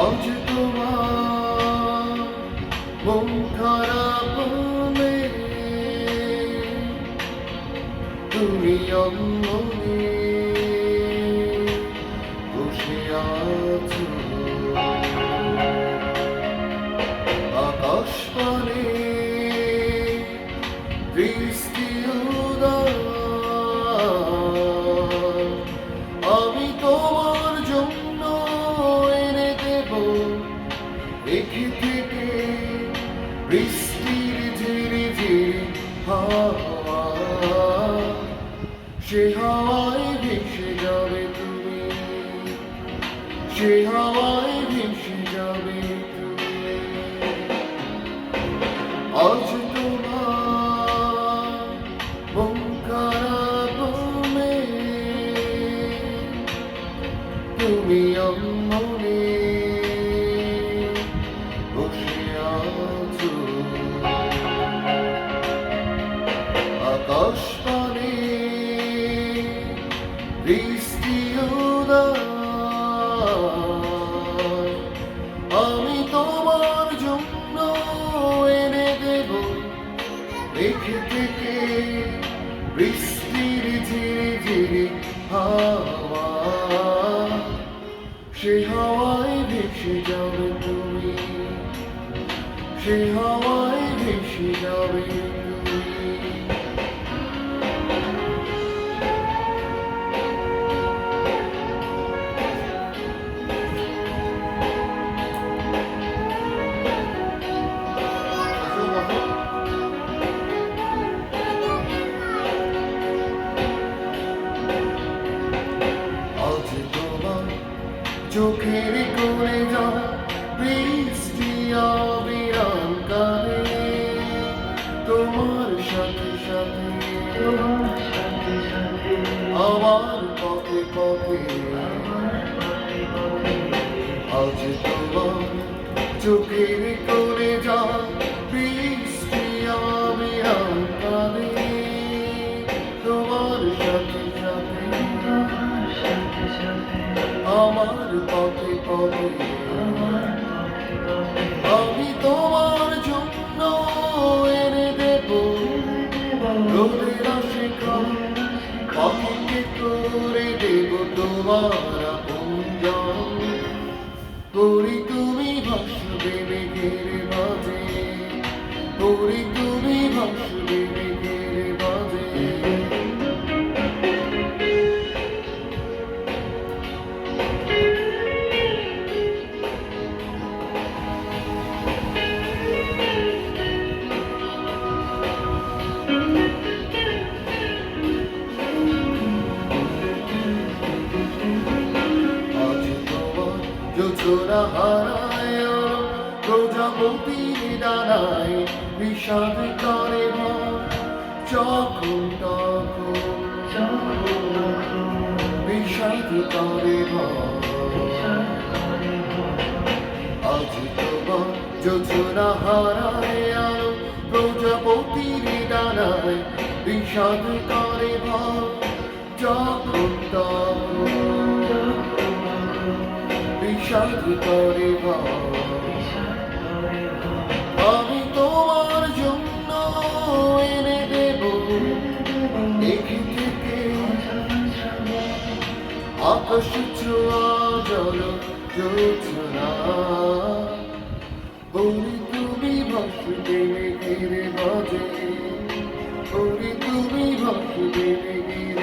আজ তোমার মন খারাপ হলে তুমি অমনে বসে আছো, আকাশ পানে বৃষ্টি উদাস, আমি তোমার জন্য এনে দেব দেখে থেকে বৃষ্টির ঝিরি ঝিরি হাওয়া, সে হাওয়ায় ভেসে যাবে তুমি, সে হাওয়ায় ভেসে যাবে তুমি। আজ তোমার মন খারাপ হলে তুমি অমনে বসে আছো, আকাশ পানে বৃষ্টি উদাস, আমি তোমার জন্য এনে দেব দেখে থেকে বৃষ্টির ঝিরি ঝিরি হাওয়া, সে হাওয়ায় ভেসে যাবে তুমি, সে হাওয়ায় ভেসে যাবে তুমি। আজ তোমার চোখের কোণে যায় বৃষ্টি অবিরাম কালে, তোমার সাথে সাথে আমার পথে পথে, আজ তোমার চোখের কোণে যায় বৃষ্টি অবিরাম কালে, তোমার সাথে সাথে আমার পথে পথে, আমি তোমার জন্য এনে দেব রোদের শিখা, পাখিকে করে দেব তোমার আপনজন, পরি তুমি ভাসবে মেঘের মাঝে, পরি তুমি ভাসবে মেঘের মাঝে। জোছনা হারায় প্রজাপতির ডানায় বিষাদ করে যখন তখন বিষাদ করে আজ তোমার জোছনা হারায় প্রজাপতির ডানায় বিষাদ করে যখন তখন বিষাদ করে আমি তোমার জন্য এনে দেব দেখে থেকে আকাশ ছোঁয়া জল জোছনা, বলি তুমি ভাসবে মেঘের মাঝে, বলি তুমি ভাসবে মেঘের